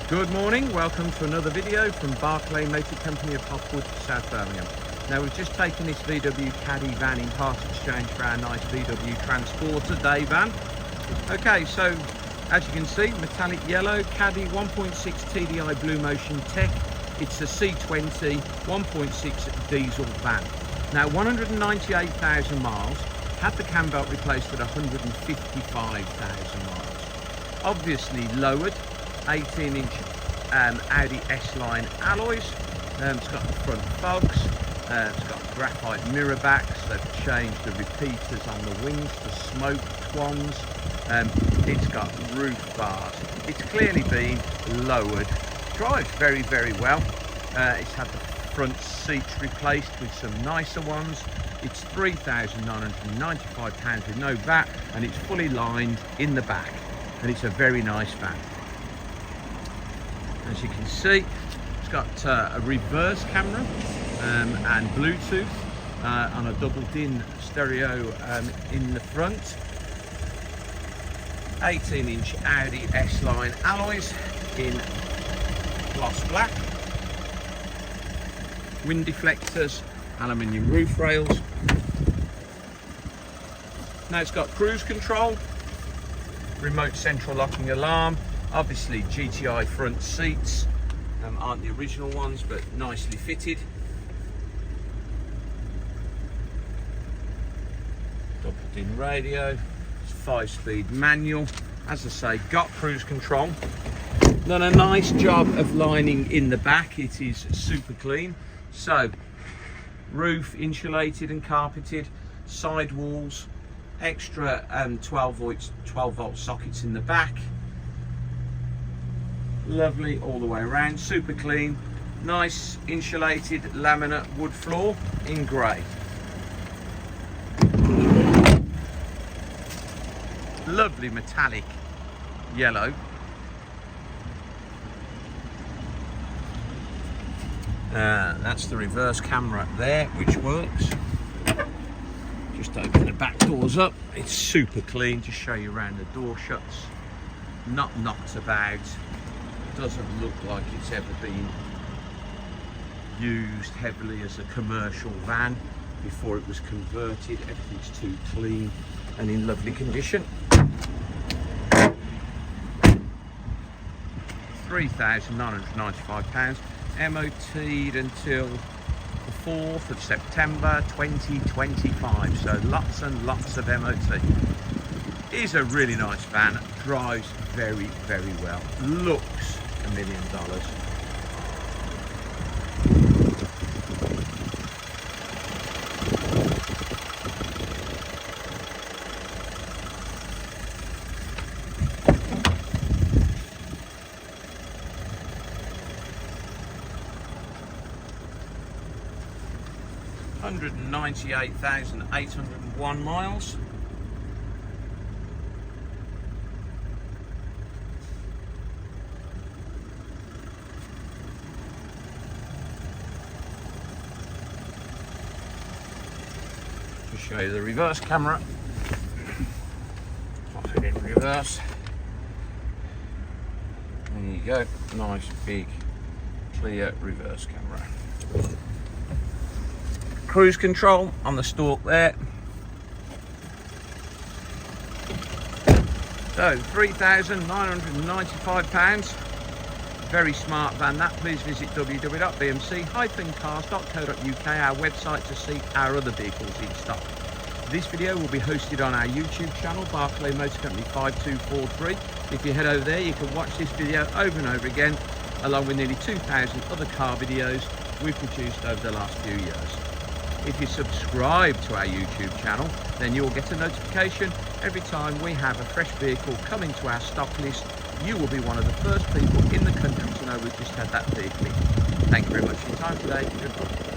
Good morning, welcome to another video from Barclay Motor Company of Hopwood, South Birmingham. Now we've just taken this VW Caddy van in part exchange for our nice VW Transporter day van. Okay, so as you can see, metallic yellow Caddy 1.6 TDI BlueMotion tech. It's a C20 1.6 diesel van. Now 198,000 miles, had the cam belt replaced at 155,000 miles. Obviously lowered, 18-inch Audi S-Line alloys. It's got the front fogs, it's got graphite mirror backs. They've changed the repeaters on the wings to smoked ones. It's got roof bars. It's clearly been lowered. Drives very, very well. It's had the front seats replaced with some nicer ones. It's £3,995 with no VAT, and it's fully lined in the back, and it's a very nice van. As you can see, it's got a reverse camera and Bluetooth on a double DIN stereo in the front. 18-inch Audi S-Line alloys in gloss black. Wind deflectors, aluminium roof rails. Now it's got cruise control, remote central locking alarm, obviously GTI front seats, aren't the original ones but nicely fitted. Double DIN radio, it's 5-speed manual. As I say, got cruise control. Done a nice job of lining in the back. It is super clean. So roof insulated and carpeted, side walls, extra 12 volt sockets in the back. Lovely all the way around, super clean, nice insulated laminate wood floor in grey. Lovely metallic yellow. That's the reverse camera there, which works. Just open the back doors up. It's super clean. Just show you around the door shuts. Not knocked about. Doesn't look like it's ever been used heavily as a commercial van before it was converted. Everything's too clean and in lovely condition. £3,995, MOT'd until the 4th of September 2025, so lots and lots of MOT. It is a really nice van, drives very, very well, looks $1 million. $198,801 miles. Just show you the reverse camera. Pop it in reverse. There you go. Nice big clear reverse camera. Cruise control on the stalk there. So £3,995. Very smart van that. Please visit www.bmc-cars.co.uk, our website, to see our other vehicles in stock. This video will be hosted on our YouTube channel, Barclay Motor Company 5243. If you head over there, you can watch this video over and over again, along with nearly 2,000 other car videos we've produced over the last few years. If you subscribe to our YouTube channel, then you'll get a notification every time we have a fresh vehicle coming to our stock list. You will be one of the first people in the country to know we've just had that vehicle in. Thank you very much for your time today. Goodbye.